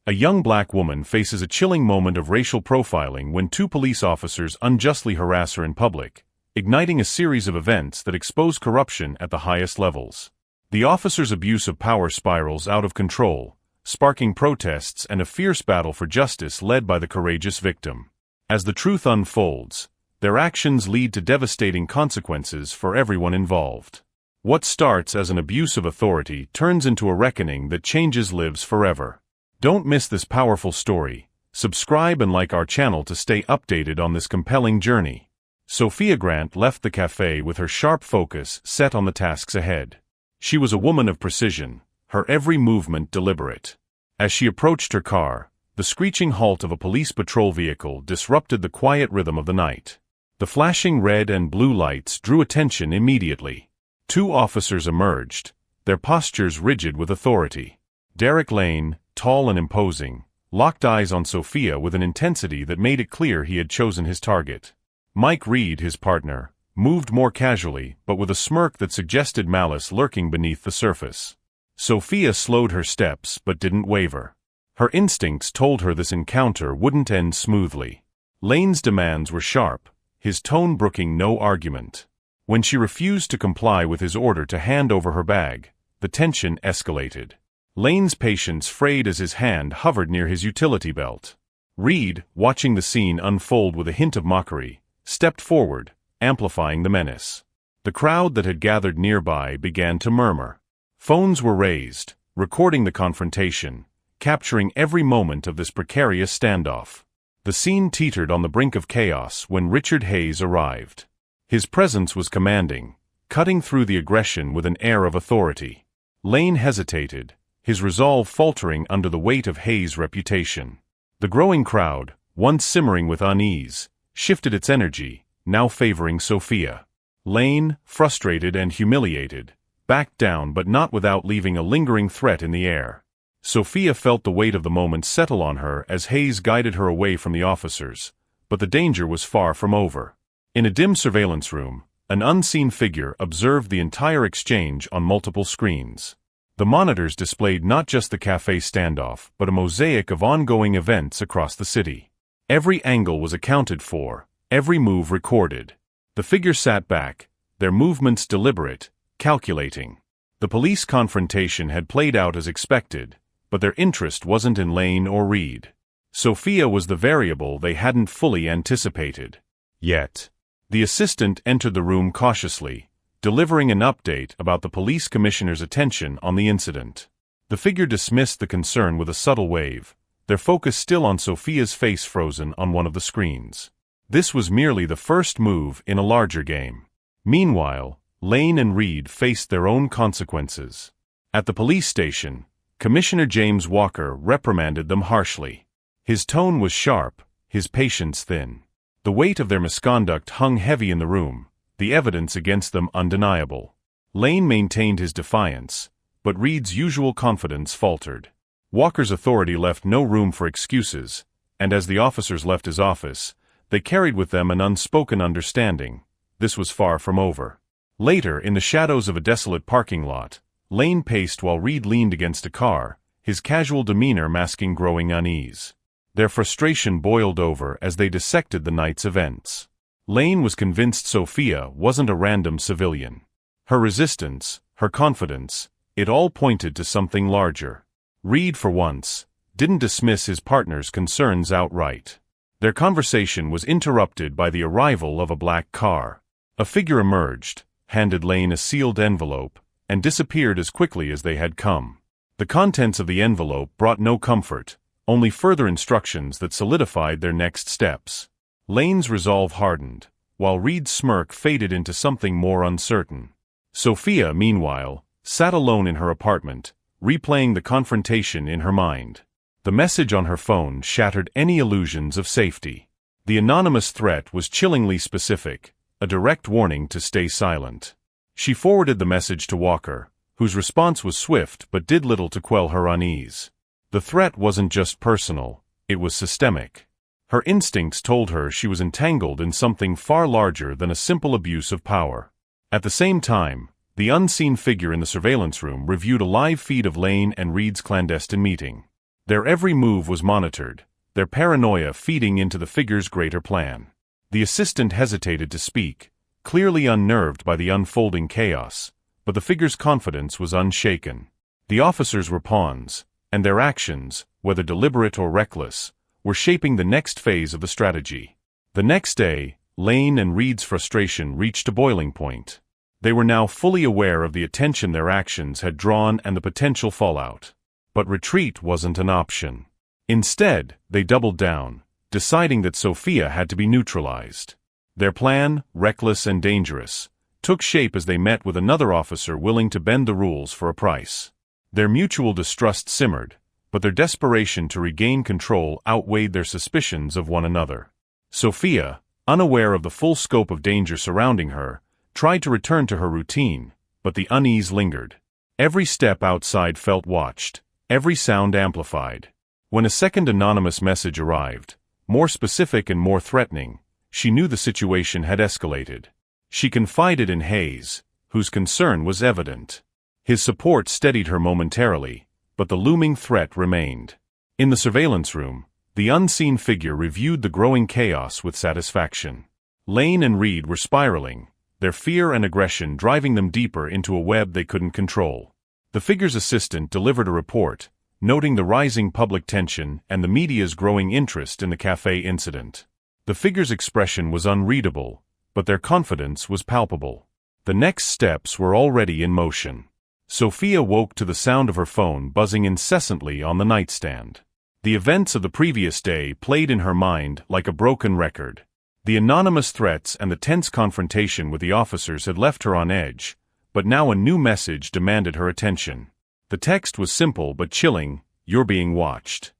A young black woman faces a chilling moment of racial profiling when two police officers unjustly harass her in public, igniting a series of events that expose corruption at the highest levels. The officers' abuse of power spirals out of control, sparking protests and a fierce battle for justice led by the courageous victim. As the truth unfolds, their actions lead to devastating consequences for everyone involved. What starts as an abuse of authority turns into a reckoning that changes lives forever. Don't miss this powerful story. Subscribe and like our channel to stay updated on this compelling journey. Sophia Grant left the cafe with her sharp focus set on the tasks ahead. She was a woman of precision, her every movement deliberate. As she approached her car, the screeching halt of a police patrol vehicle disrupted the quiet rhythm of the night. The flashing red and blue lights drew attention immediately. Two officers emerged, their postures rigid with authority. Derek Lane, tall and imposing, locked eyes on Sophia with an intensity that made it clear he had chosen his target. Mike Reed, his partner, moved more casually but with a smirk that suggested malice lurking beneath the surface. Sophia slowed her steps but didn't waver. Her instincts told her this encounter wouldn't end smoothly. Lane's demands were sharp, his tone brooking no argument. When she refused to comply with his order to hand over her bag, the tension escalated. Lane's patience frayed as his hand hovered near his utility belt. Reed, watching the scene unfold with a hint of mockery, stepped forward, amplifying the menace. The crowd that had gathered nearby began to murmur. Phones were raised, recording the confrontation, capturing every moment of this precarious standoff. The scene teetered on the brink of chaos when Richard Hayes arrived. His presence was commanding, cutting through the aggression with an air of authority. Lane hesitated, his resolve faltering under the weight of Hayes' reputation. The growing crowd, once simmering with unease, shifted its energy, now favoring Sophia. Lane, frustrated and humiliated, backed down but not without leaving a lingering threat in the air. Sophia felt the weight of the moment settle on her as Hayes guided her away from the officers, but the danger was far from over. In a dim surveillance room, an unseen figure observed the entire exchange on multiple screens. The monitors displayed not just the cafe standoff, but a mosaic of ongoing events across the city. Every angle was accounted for, every move recorded. The figure sat back, their movements deliberate, calculating. The police confrontation had played out as expected, but their interest wasn't in Lane or Reed. Sophia was the variable they hadn't fully anticipated. Yet, the assistant entered the room cautiously, delivering an update about the police commissioner's attention on the incident. The figure dismissed the concern with a subtle wave, their focus still on Sophia's face frozen on one of the screens. This was merely the first move in a larger game. Meanwhile, Lane and Reed faced their own consequences. At the police station, Commissioner James Walker reprimanded them harshly. His tone was sharp, his patience thin. The weight of their misconduct hung heavy in the room, the evidence against them undeniable. Lane maintained his defiance, but Reed's usual confidence faltered. Walker's authority left no room for excuses, and as the officers left his office, they carried with them an unspoken understanding. This was far from over. Later, in the shadows of a desolate parking lot, Lane paced while Reed leaned against a car, his casual demeanor masking growing unease. Their frustration boiled over as they dissected the night's events. Lane was convinced Sophia wasn't a random civilian. Her resistance, her confidence, it all pointed to something larger. Reed, for once, didn't dismiss his partner's concerns outright. Their conversation was interrupted by the arrival of a black car. A figure emerged, handed Lane a sealed envelope, and disappeared as quickly as they had come. The contents of the envelope brought no comfort, only further instructions that solidified their next steps. Lane's resolve hardened, while Reed's smirk faded into something more uncertain. Sophia, meanwhile, sat alone in her apartment, replaying the confrontation in her mind. The message on her phone shattered any illusions of safety. The anonymous threat was chillingly specific, a direct warning to stay silent. She forwarded the message to Walker, whose response was swift but did little to quell her unease. The threat wasn't just personal, it was systemic. Her instincts told her she was entangled in something far larger than a simple abuse of power. At the same time, the unseen figure in the surveillance room reviewed a live feed of Lane and Reed's clandestine meeting. Their every move was monitored, their paranoia feeding into the figure's greater plan. The assistant hesitated to speak, clearly unnerved by the unfolding chaos, but the figure's confidence was unshaken. The officers were pawns, and their actions, whether deliberate or reckless, were shaping the next phase of the strategy. The next day, Lane and Reed's frustration reached a boiling point. They were now fully aware of the attention their actions had drawn and the potential fallout. But retreat wasn't an option. Instead, they doubled down, deciding that Sophia had to be neutralized. Their plan, reckless and dangerous, took shape as they met with another officer willing to bend the rules for a price. Their mutual distrust simmered, but their desperation to regain control outweighed their suspicions of one another. Sophia, unaware of the full scope of danger surrounding her, tried to return to her routine, but the unease lingered. Every step outside felt watched, every sound amplified. When a second anonymous message arrived, more specific and more threatening, she knew the situation had escalated. She confided in Hayes, whose concern was evident. His support steadied her momentarily, but the looming threat remained. In the surveillance room, the unseen figure reviewed the growing chaos with satisfaction. Lane and Reed were spiraling, their fear and aggression driving them deeper into a web they couldn't control. The figure's assistant delivered a report, noting the rising public tension and the media's growing interest in the cafe incident. The figure's expression was unreadable, but their confidence was palpable. The next steps were already in motion. Sophia woke to the sound of her phone buzzing incessantly on the nightstand. The events of the previous day played in her mind like a broken record. The anonymous threats and the tense confrontation with the officers had left her on edge, but now a new message demanded her attention. The text was simple but chilling: "You're being watched."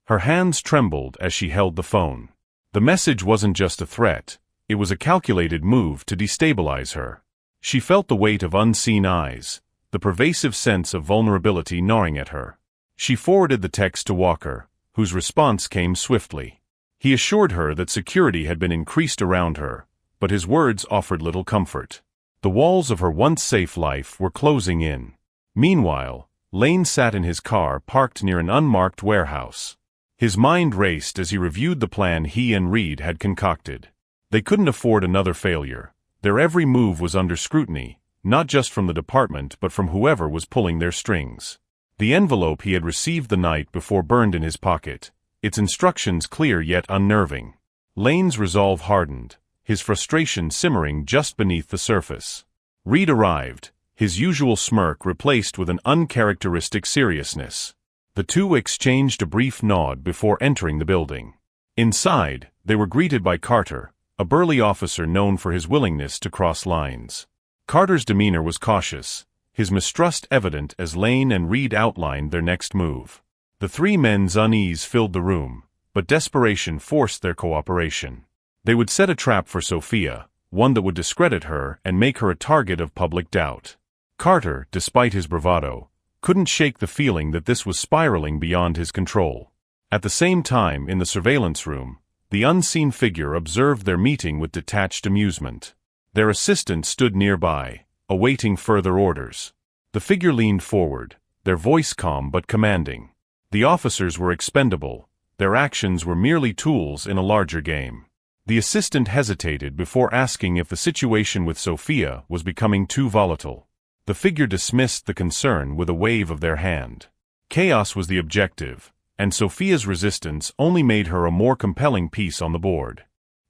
Her hands trembled as she held the phone. The message wasn't just a threat, it was a calculated move to destabilize her. She felt the weight of unseen eyes, the pervasive sense of vulnerability gnawing at her. She forwarded the text to Walker, whose response came swiftly. He assured her that security had been increased around her, but his words offered little comfort. The walls of her once safe life were closing in. Meanwhile, Lane sat in his car parked near an unmarked warehouse. His mind raced as he reviewed the plan he and Reed had concocted. They couldn't afford another failure. Their every move was under scrutiny, not just from the department but from whoever was pulling their strings. The envelope he had received the night before burned in his pocket, its instructions clear yet unnerving. Lane's resolve hardened, his frustration simmering just beneath the surface. Reed arrived, his usual smirk replaced with an uncharacteristic seriousness. The two exchanged a brief nod before entering the building. Inside, they were greeted by Carter, a burly officer known for his willingness to cross lines. Carter's demeanor was cautious, his mistrust evident as Lane and Reed outlined their next move. The three men's unease filled the room, but desperation forced their cooperation. They would set a trap for Sophia, one that would discredit her and make her a target of public doubt. Carter, despite his bravado, couldn't shake the feeling that this was spiraling beyond his control. At the same time, in the surveillance room, the unseen figure observed their meeting with detached amusement. Their assistant stood nearby, awaiting further orders. The figure leaned forward, their voice calm but commanding. The officers were expendable, their actions were merely tools in a larger game. The assistant hesitated before asking if the situation with Sophia was becoming too volatile. The figure dismissed the concern with a wave of their hand. Chaos was the objective, and Sophia's resistance only made her a more compelling piece on the board.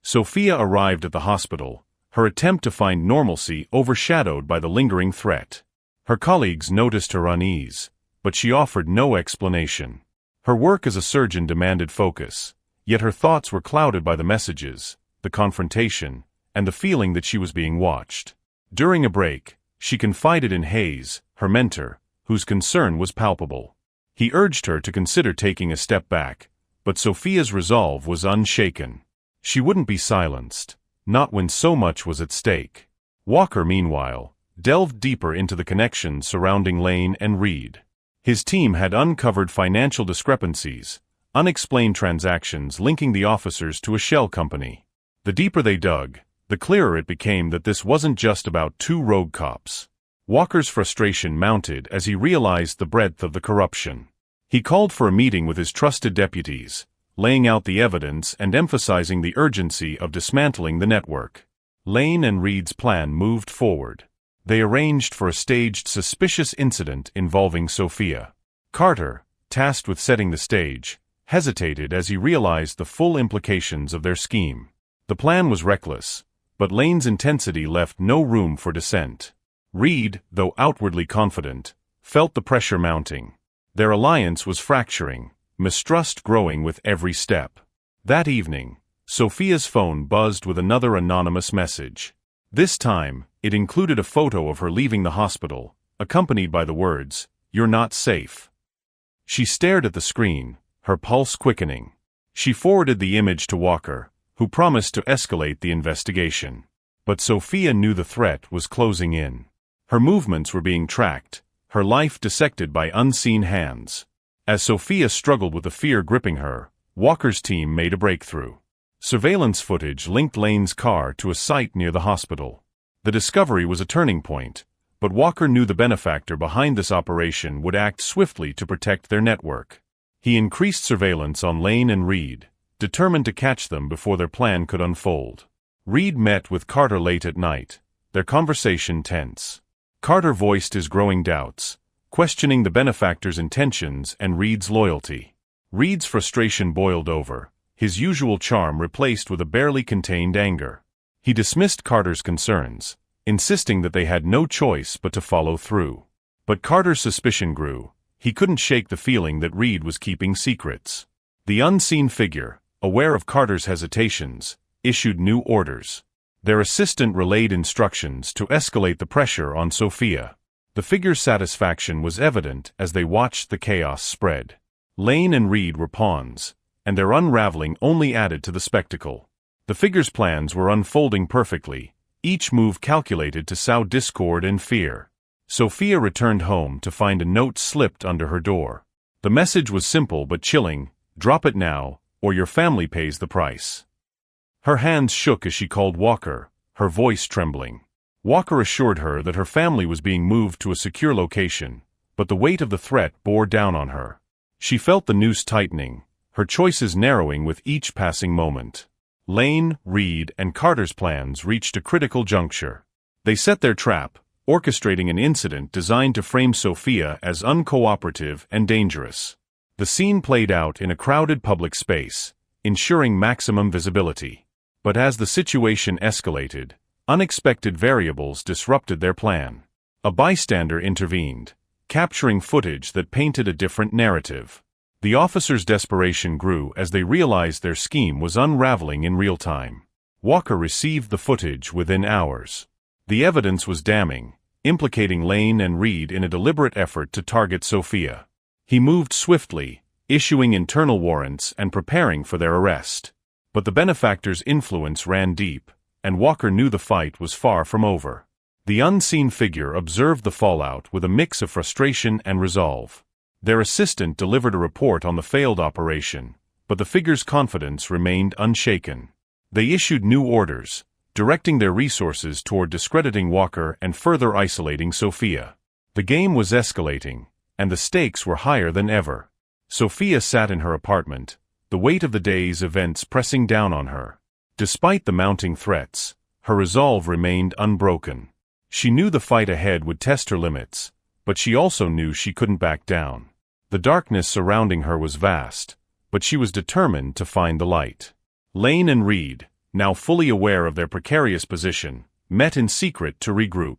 Sophia arrived at the hospital, her attempt to find normalcy overshadowed by the lingering threat. Her colleagues noticed her unease, but she offered no explanation. Her work as a surgeon demanded focus, yet her thoughts were clouded by the messages, the confrontation, and the feeling that she was being watched. During a break, she confided in Hayes, her mentor, whose concern was palpable. He urged her to consider taking a step back, but Sophia's resolve was unshaken. She wouldn't be silenced, not when so much was at stake. Walker, meanwhile, delved deeper into the connections surrounding Lane and Reed. His team had uncovered financial discrepancies, unexplained transactions linking the officers to a shell company. The deeper they dug, the clearer it became that this wasn't just about two rogue cops. Walker's frustration mounted as he realized the breadth of the corruption. He called for a meeting with his trusted deputies, laying out the evidence and emphasizing the urgency of dismantling the network. Lane and Reed's plan moved forward. They arranged for a staged suspicious incident involving Sophia. Carter, tasked with setting the stage, hesitated as he realized the full implications of their scheme. The plan was reckless, but Lane's intensity left no room for dissent. Reed, though outwardly confident, felt the pressure mounting. Their alliance was fracturing, mistrust growing with every step. That evening, Sophia's phone buzzed with another anonymous message. This time, it included a photo of her leaving the hospital, accompanied by the words, "You're not safe." She stared at the screen, her pulse quickening. She forwarded the image to Walker, who promised to escalate the investigation. But Sophia knew the threat was closing in. Her movements were being tracked, her life dissected by unseen hands. As Sophia struggled with the fear gripping her, Walker's team made a breakthrough. Surveillance footage linked Lane's car to a site near the hospital. The discovery was a turning point, but Walker knew the benefactor behind this operation would act swiftly to protect their network. He increased surveillance on Lane and Reed, determined to catch them before their plan could unfold. Reed met with Carter late at night, their conversation tense. Carter voiced his growing doubts, questioning the benefactor's intentions and Reed's loyalty. Reed's frustration boiled over, his usual charm replaced with a barely contained anger. He dismissed Carter's concerns, insisting that they had no choice but to follow through. But Carter's suspicion grew. He couldn't shake the feeling that Reed was keeping secrets. The unseen figure, aware of Carter's hesitations, issued new orders. Their assistant relayed instructions to escalate the pressure on Sophia. The figure's satisfaction was evident as they watched the chaos spread. Lane and Reed were pawns, and their unraveling only added to the spectacle. The figure's plans were unfolding perfectly, each move calculated to sow discord and fear. Sophia returned home to find a note slipped under her door. The message was simple but chilling: "Drop it now, or your family pays the price." Her hands shook as she called Walker, her voice trembling. Walker assured her that her family was being moved to a secure location, but the weight of the threat bore down on her. She felt the noose tightening, her choices narrowing with each passing moment. Lane, Reed, and Carter's plans reached a critical juncture. They set their trap, orchestrating an incident designed to frame Sophia as uncooperative and dangerous. The scene played out in a crowded public space, ensuring maximum visibility. But as the situation escalated, unexpected variables disrupted their plan. A bystander intervened, capturing footage that painted a different narrative. The officers' desperation grew as they realized their scheme was unraveling in real time. Walker received the footage within hours. The evidence was damning, implicating Lane and Reed in a deliberate effort to target Sophia. He moved swiftly, issuing internal warrants and preparing for their arrest. But the benefactor's influence ran deep, and Walker knew the fight was far from over. The unseen figure observed the fallout with a mix of frustration and resolve. Their assistant delivered a report on the failed operation, but the figure's confidence remained unshaken. They issued new orders, directing their resources toward discrediting Walker and further isolating Sophia. The game was escalating, and the stakes were higher than ever. Sophia sat in her apartment, the weight of the day's events pressing down on her. Despite the mounting threats, her resolve remained unbroken. She knew the fight ahead would test her limits, but she also knew she couldn't back down. The darkness surrounding her was vast, but she was determined to find the light. Lane and Reed, now fully aware of their precarious position, met in secret to regroup.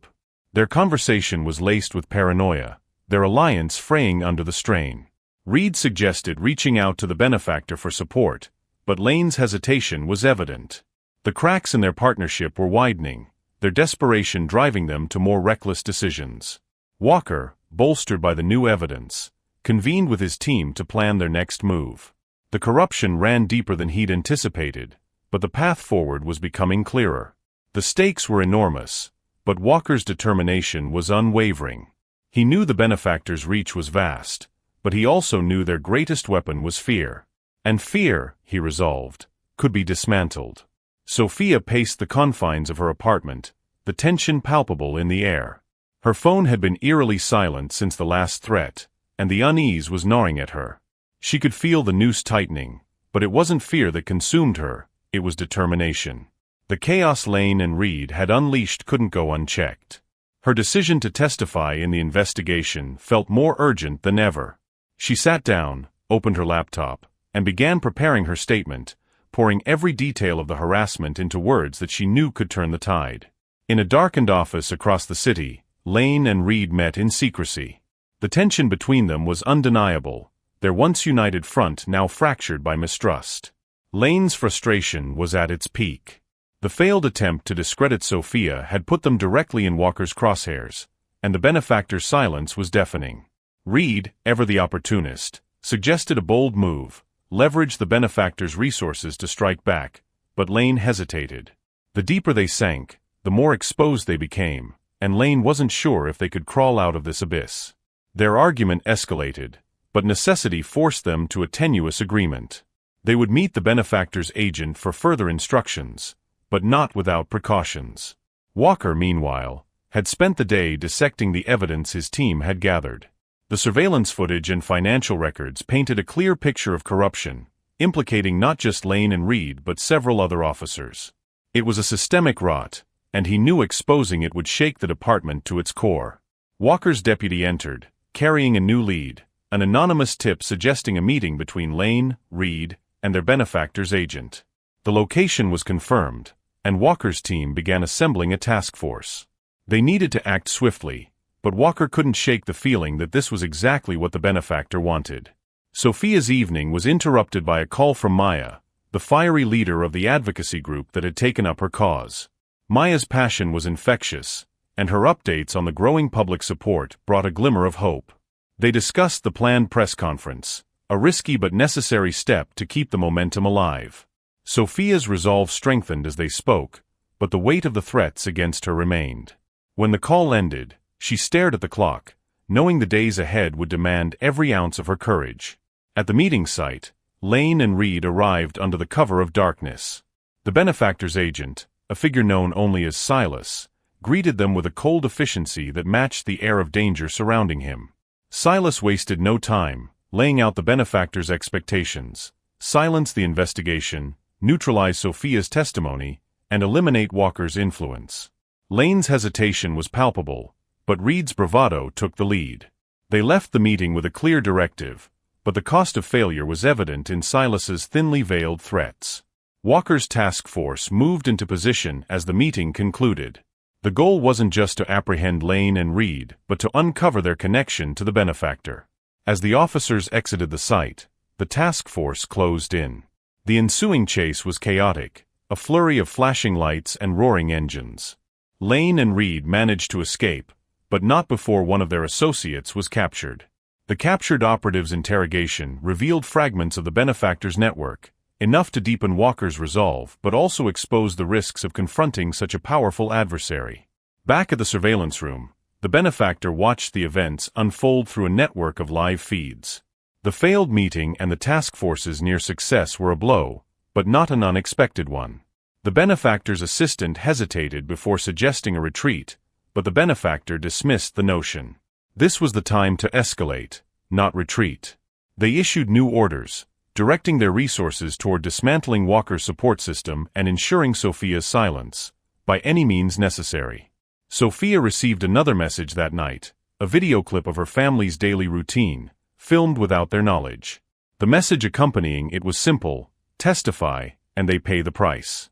Their conversation was laced with paranoia, their alliance fraying under the strain. Reed suggested reaching out to the benefactor for support, but Lane's hesitation was evident. The cracks in their partnership were widening, their desperation driving them to more reckless decisions. Walker, bolstered by the new evidence, convened with his team to plan their next move. The corruption ran deeper than he'd anticipated, but the path forward was becoming clearer. The stakes were enormous, but Walker's determination was unwavering. He knew the benefactor's reach was vast, but he also knew their greatest weapon was fear. And fear, he resolved, could be dismantled. Sophia paced the confines of her apartment, the tension palpable in the air. Her phone had been eerily silent since the last threat, and the unease was gnawing at her. She could feel the noose tightening, but it wasn't fear that consumed her, it was determination. The chaos Lane and Reed had unleashed couldn't go unchecked. Her decision to testify in the investigation felt more urgent than ever. She sat down, opened her laptop, and began preparing her statement, pouring every detail of the harassment into words that she knew could turn the tide. In a darkened office across the city, Lane and Reed met in secrecy. The tension between them was undeniable, their once united front now fractured by mistrust. Lane's frustration was at its peak. The failed attempt to discredit Sophia had put them directly in Walker's crosshairs, and the benefactor's silence was deafening. Reed, ever the opportunist, suggested a bold move, leverage the benefactor's resources to strike back, but Lane hesitated. The deeper they sank, the more exposed they became, and Lane wasn't sure if they could crawl out of this abyss. Their argument escalated, but necessity forced them to a tenuous agreement. They would meet the benefactor's agent for further instructions, but not without precautions. Walker, meanwhile, had spent the day dissecting the evidence his team had gathered. The surveillance footage and financial records painted a clear picture of corruption, implicating not just Lane and Reed but several other officers. It was a systemic rot, and he knew exposing it would shake the department to its core. Walker's deputy entered, carrying a new lead, an anonymous tip suggesting a meeting between Lane, Reed, and their benefactor's agent. The location was confirmed, and Walker's team began assembling a task force. They needed to act swiftly, but Walker couldn't shake the feeling that this was exactly what the benefactor wanted. Sophia's evening was interrupted by a call from Maya, the fiery leader of the advocacy group that had taken up her cause. Maya's passion was infectious, and her updates on the growing public support brought a glimmer of hope. They discussed the planned press conference, a risky but necessary step to keep the momentum alive. Sophia's resolve strengthened as they spoke, but the weight of the threats against her remained. When the call ended, she stared at the clock, knowing the days ahead would demand every ounce of her courage. At the meeting site, Lane and Reed arrived under the cover of darkness. The benefactor's agent, a figure known only as Silas, greeted them with a cold efficiency that matched the air of danger surrounding him. Silas wasted no time, laying out the benefactor's expectations: silence the investigation, neutralize Sophia's testimony, and eliminate Walker's influence. Lane's hesitation was palpable, but Reed's bravado took the lead. They left the meeting with a clear directive, but the cost of failure was evident in Silas's thinly veiled threats. Walker's task force moved into position as the meeting concluded. The goal wasn't just to apprehend Lane and Reed, but to uncover their connection to the benefactor. As the officers exited the site, the task force closed in. The ensuing chase was chaotic, a flurry of flashing lights and roaring engines. Lane and Reed managed to escape, but not before one of their associates was captured. The captured operative's interrogation revealed fragments of the benefactor's network, enough to deepen Walker's resolve but also expose the risks of confronting such a powerful adversary. Back at the surveillance room, the benefactor watched the events unfold through a network of live feeds. The failed meeting and the task force's near success were a blow, but not an unexpected one. The benefactor's assistant hesitated before suggesting a retreat, but the benefactor dismissed the notion. This was the time to escalate, not retreat. They issued new orders, directing their resources toward dismantling Walker's support system and ensuring Sophia's silence, by any means necessary. Sophia received another message that night, a video clip of her family's daily routine, filmed without their knowledge. The message accompanying it was simple: testify, and they pay the price.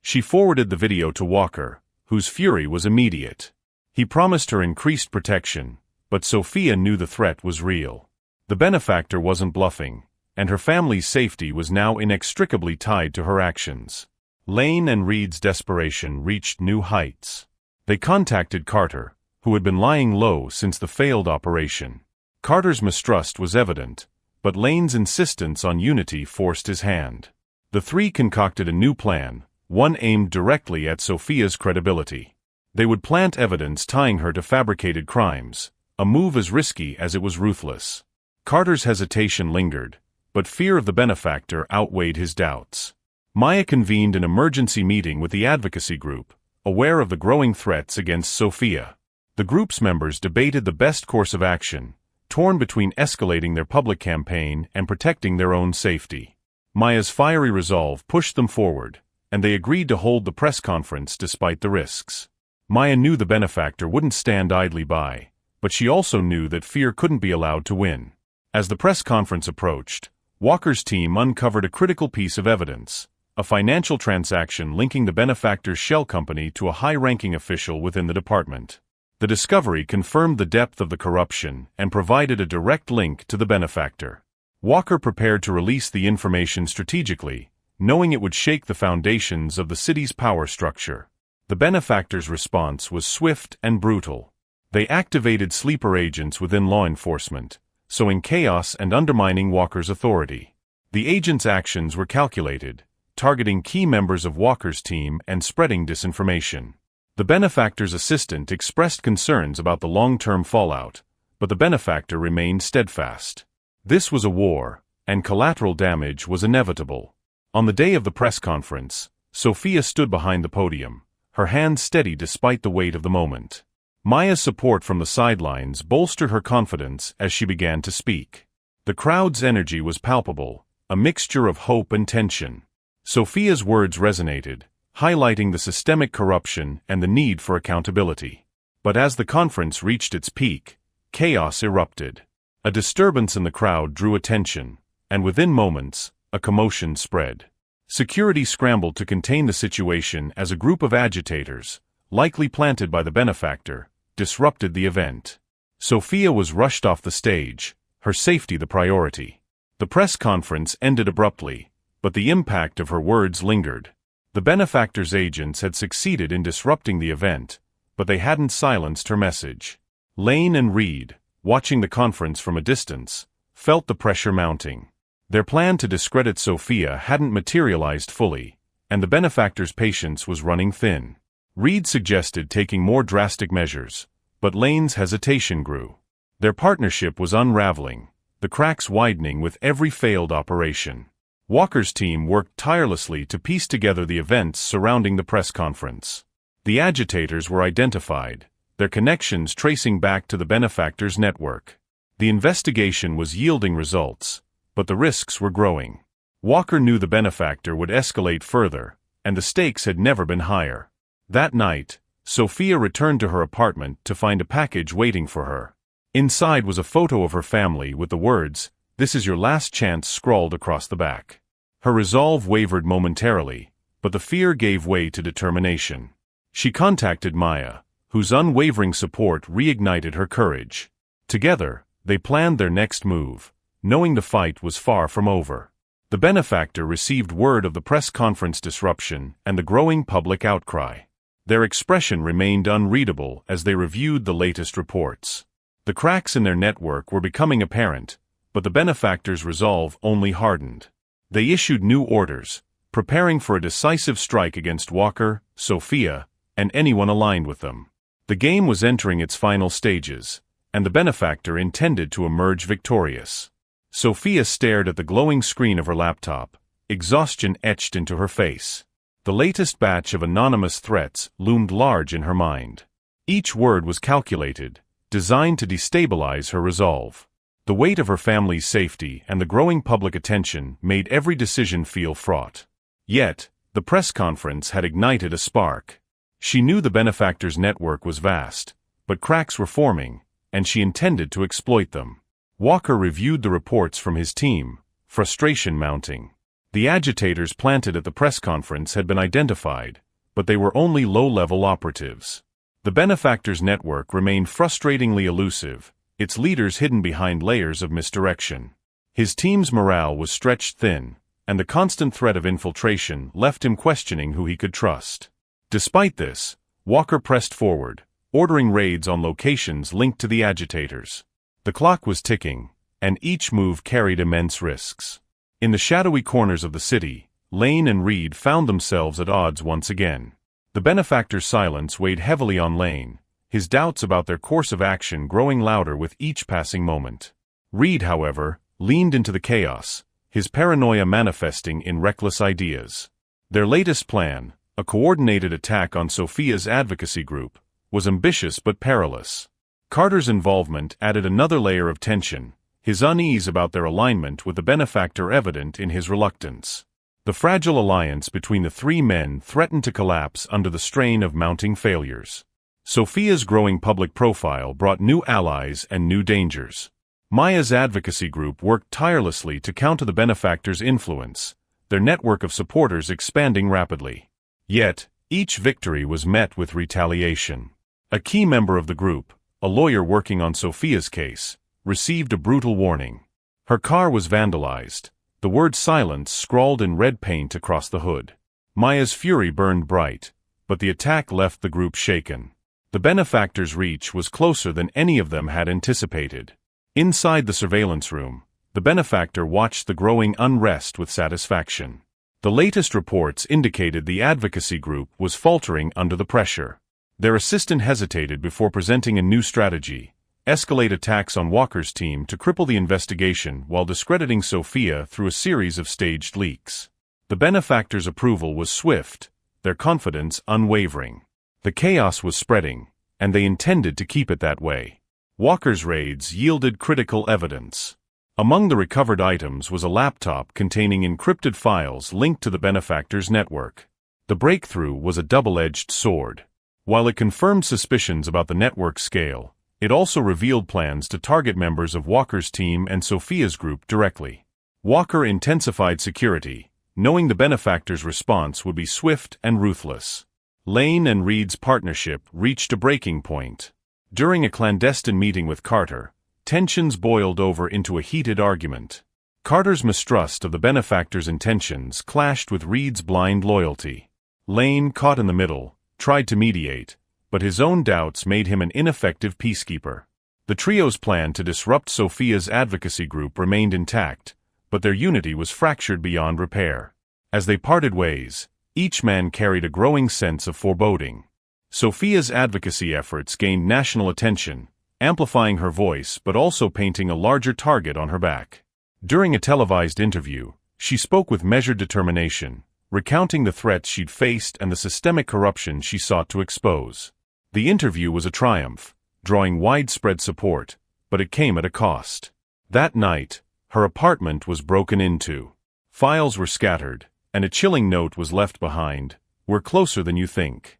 She forwarded the video to Walker, whose fury was immediate. He promised her increased protection, but Sophia knew the threat was real. The benefactor wasn't bluffing, and her family's safety was now inextricably tied to her actions. Lane and Reed's desperation reached new heights. They contacted Carter, who had been lying low since the failed operation. Carter's mistrust was evident, but Lane's insistence on unity forced his hand. The three concocted a new plan, one aimed directly at Sophia's credibility. They would plant evidence tying her to fabricated crimes, a move as risky as it was ruthless. Carter's hesitation lingered, but fear of the benefactor outweighed his doubts. Maya convened an emergency meeting with the advocacy group, aware of the growing threats against Sophia. The group's members debated the best course of action, torn between escalating their public campaign and protecting their own safety. Maya's fiery resolve pushed them forward, and they agreed to hold the press conference despite the risks. Maya knew the benefactor wouldn't stand idly by, but she also knew that fear couldn't be allowed to win. As the press conference approached, Walker's team uncovered a critical piece of evidence: a financial transaction linking the benefactor's shell company to a high-ranking official within the department. The discovery confirmed the depth of the corruption and provided a direct link to the benefactor. Walker prepared to release the information strategically, knowing it would shake the foundations of the city's power structure. The benefactor's response was swift and brutal. They activated sleeper agents within law enforcement, sowing chaos and undermining Walker's authority. The agents' actions were calculated, targeting key members of Walker's team and spreading disinformation. The benefactor's assistant expressed concerns about the long-term fallout, but the benefactor remained steadfast. This was a war, and collateral damage was inevitable. On the day of the press conference, Sophia stood behind the podium, her hands steady despite the weight of the moment. Maya's support from the sidelines bolstered her confidence as she began to speak. The crowd's energy was palpable, a mixture of hope and tension. Sophia's words resonated, highlighting the systemic corruption and the need for accountability. But as the conference reached its peak, chaos erupted. A disturbance in the crowd drew attention, and within moments, a commotion spread. Security scrambled to contain the situation as a group of agitators, likely planted by the benefactor, disrupted the event. Sophia was rushed off the stage, her safety the priority. The press conference ended abruptly, but the impact of her words lingered. The benefactor's agents had succeeded in disrupting the event, but they hadn't silenced her message. Lane and Reed, watching the conference from a distance, felt the pressure mounting. Their plan to discredit Sophia hadn't materialized fully, and the benefactor's patience was running thin. Reed suggested taking more drastic measures, but Lane's hesitation grew. Their partnership was unraveling, the cracks widening with every failed operation. Walker's team worked tirelessly to piece together the events surrounding the press conference. The agitators were identified, their connections tracing back to the benefactor's network. The investigation was yielding results, but the risks were growing. Walker knew the benefactor would escalate further, and the stakes had never been higher. That night, Sophia returned to her apartment to find a package waiting for her. Inside was a photo of her family with the words, "This is your last chance," scrawled across the back. Her resolve wavered momentarily, but the fear gave way to determination. She contacted Maya, whose unwavering support reignited her courage. Together, they planned their next move, knowing the fight was far from over. The benefactor received word of the press conference disruption and the growing public outcry. Their expression remained unreadable as they reviewed the latest reports. The cracks in their network were becoming apparent, but the benefactor's resolve only hardened. They issued new orders, preparing for a decisive strike against Walker, Sophia, and anyone aligned with them. The game was entering its final stages, and the benefactor intended to emerge victorious. Sophia stared at the glowing screen of her laptop, exhaustion etched into her face. The latest batch of anonymous threats loomed large in her mind. Each word was calculated, designed to destabilize her resolve. The weight of her family's safety and the growing public attention made every decision feel fraught. Yet, the press conference had ignited a spark. She knew the benefactor's network was vast, but cracks were forming, and she intended to exploit them. Walker reviewed the reports from his team, frustration mounting. The agitators planted at the press conference had been identified, but they were only low-level operatives. The benefactor's network remained frustratingly elusive, its leaders hidden behind layers of misdirection. His team's morale was stretched thin, and the constant threat of infiltration left him questioning who he could trust. Despite this, Walker pressed forward, ordering raids on locations linked to the agitators. The clock was ticking, and each move carried immense risks. In the shadowy corners of the city, Lane and Reed found themselves at odds once again. The benefactor's silence weighed heavily on Lane, his doubts about their course of action growing louder with each passing moment. Reed, however, leaned into the chaos, his paranoia manifesting in reckless ideas. Their latest plan, a coordinated attack on Sophia's advocacy group, was ambitious but perilous. Carter's involvement added another layer of tension, his unease about their alignment with the benefactor evident in his reluctance. The fragile alliance between the three men threatened to collapse under the strain of mounting failures. Sophia's growing public profile brought new allies and new dangers. Maya's advocacy group worked tirelessly to counter the benefactor's influence, their network of supporters expanding rapidly. Yet, each victory was met with retaliation. A key member of the group, a lawyer working on Sophia's case, received a brutal warning. Her car was vandalized, the word silence scrawled in red paint across the hood. Maya's fury burned bright, but the attack left the group shaken. The benefactor's reach was closer than any of them had anticipated. Inside the surveillance room, the benefactor watched the growing unrest with satisfaction. The latest reports indicated the advocacy group was faltering under the pressure. Their assistant hesitated before presenting a new strategy: escalate attacks on Walker's team to cripple the investigation while discrediting Sophia through a series of staged leaks. The benefactor's approval was swift, their confidence unwavering. The chaos was spreading, and they intended to keep it that way. Walker's raids yielded critical evidence. Among the recovered items was a laptop containing encrypted files linked to the benefactor's network. The breakthrough was a double-edged sword. While it confirmed suspicions about the network's scale, it also revealed plans to target members of Walker's team and Sophia's group directly. Walker intensified security, knowing the benefactor's response would be swift and ruthless. Lane and Reed's partnership reached a breaking point. During a clandestine meeting with Carter, tensions boiled over into a heated argument. Carter's mistrust of the benefactor's intentions clashed with Reed's blind loyalty. Lane, caught in the middle, tried to mediate, but his own doubts made him an ineffective peacekeeper. The trio's plan to disrupt Sophia's advocacy group remained intact, but their unity was fractured beyond repair. As they parted ways, each man carried a growing sense of foreboding. Sophia's advocacy efforts gained national attention, amplifying her voice but also painting a larger target on her back. During a televised interview, she spoke with measured determination, recounting the threats she'd faced and the systemic corruption she sought to expose. The interview was a triumph, drawing widespread support, but it came at a cost. That night, her apartment was broken into. Files were scattered, and a chilling note was left behind: "We're closer than you think."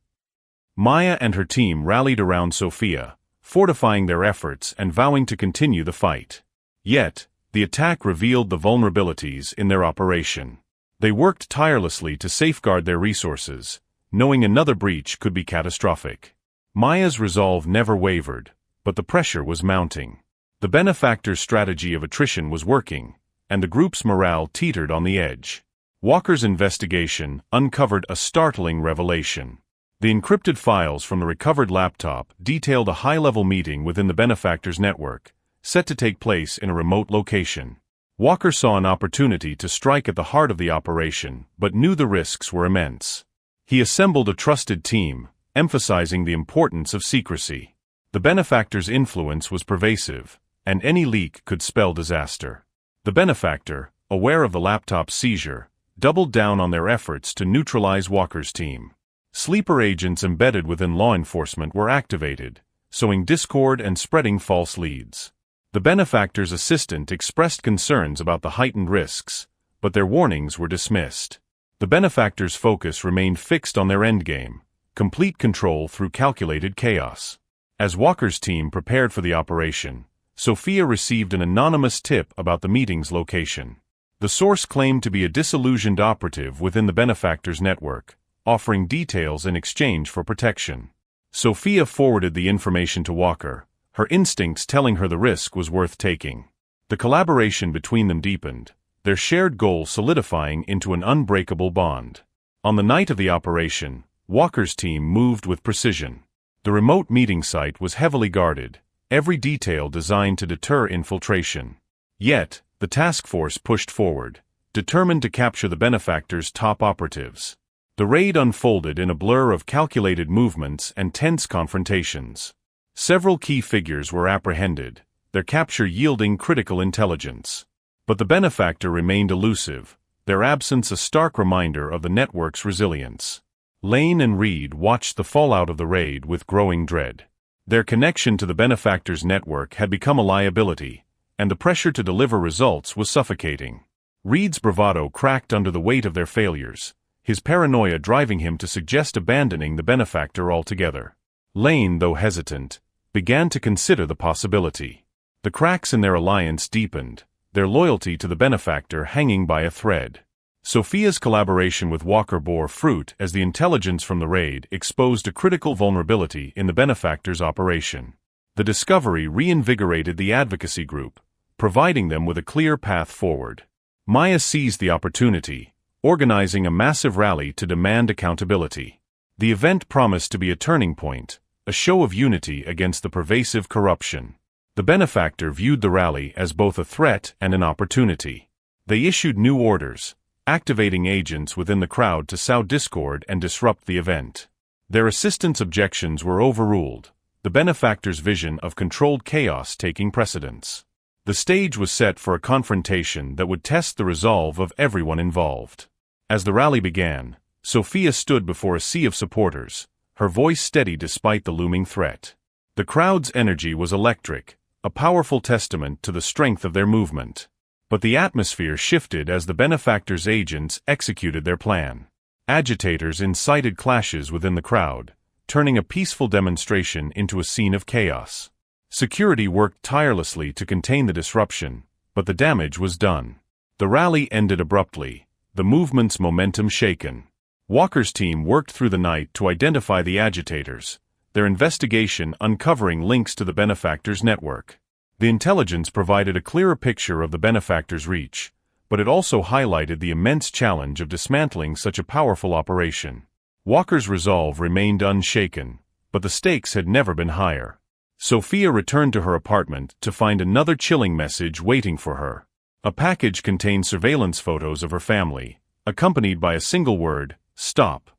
Maya and her team rallied around Sophia, fortifying their efforts and vowing to continue the fight. Yet, the attack revealed the vulnerabilities in their operation. They worked tirelessly to safeguard their resources, knowing another breach could be catastrophic. Maya's resolve never wavered, but the pressure was mounting. The benefactor's strategy of attrition was working, and the group's morale teetered on the edge. Walker's investigation uncovered a startling revelation. The encrypted files from the recovered laptop detailed a high-level meeting within the benefactor's network, set to take place in a remote location. Walker saw an opportunity to strike at the heart of the operation, but knew the risks were immense. He assembled a trusted team, emphasizing the importance of secrecy. The benefactor's influence was pervasive, and any leak could spell disaster. The benefactor, aware of the laptop's seizure, doubled down on their efforts to neutralize Walker's team. Sleeper agents embedded within law enforcement were activated, sowing discord and spreading false leads. The benefactor's assistant expressed concerns about the heightened risks, but their warnings were dismissed. The benefactor's focus remained fixed on their endgame: complete control through calculated chaos. As Walker's team prepared for the operation, Sophia received an anonymous tip about the meeting's location. The source claimed to be a disillusioned operative within the benefactor's network, offering details in exchange for protection. Sophia forwarded the information to Walker, her instincts telling her the risk was worth taking. The collaboration between them deepened, their shared goal solidifying into an unbreakable bond. On the night of the operation, Walker's team moved with precision. The remote meeting site was heavily guarded, every detail designed to deter infiltration. Yet, the task force pushed forward, determined to capture the benefactor's top operatives. The raid unfolded in a blur of calculated movements and tense confrontations. Several key figures were apprehended, their capture yielding critical intelligence. But the benefactor remained elusive, their absence a stark reminder of the network's resilience. Lane and Reed watched the fallout of the raid with growing dread. Their connection to the benefactor's network had become a liability, and the pressure to deliver results was suffocating. Reed's bravado cracked under the weight of their failures, his paranoia driving him to suggest abandoning the benefactor altogether. Lane, though hesitant, began to consider the possibility. The cracks in their alliance deepened, their loyalty to the benefactor hanging by a thread. Sophia's collaboration with Walker bore fruit as the intelligence from the raid exposed a critical vulnerability in the benefactor's operation. The discovery reinvigorated the advocacy group, providing them with a clear path forward. Maya seized the opportunity, organizing a massive rally to demand accountability. The event promised to be a turning point, a show of unity against the pervasive corruption. The benefactor viewed the rally as both a threat and an opportunity. They issued new orders, activating agents within the crowd to sow discord and disrupt the event. Their assistants' objections were overruled, the benefactor's vision of controlled chaos taking precedence. The stage was set for a confrontation that would test the resolve of everyone involved. As the rally began, Sophia stood before a sea of supporters, her voice steady despite the looming threat. The crowd's energy was electric, a powerful testament to the strength of their movement. But the atmosphere shifted as the benefactor's agents executed their plan. Agitators incited clashes within the crowd, turning a peaceful demonstration into a scene of chaos. Security worked tirelessly to contain the disruption, but the damage was done. The rally ended abruptly, the movement's momentum shaken. Walker's team worked through the night to identify the agitators, their investigation uncovering links to the benefactor's network. The intelligence provided a clearer picture of the benefactor's reach, but it also highlighted the immense challenge of dismantling such a powerful operation. Walker's resolve remained unshaken, but the stakes had never been higher. Sophia returned to her apartment to find another chilling message waiting for her. A package contained surveillance photos of her family, accompanied by a single word, "Stop."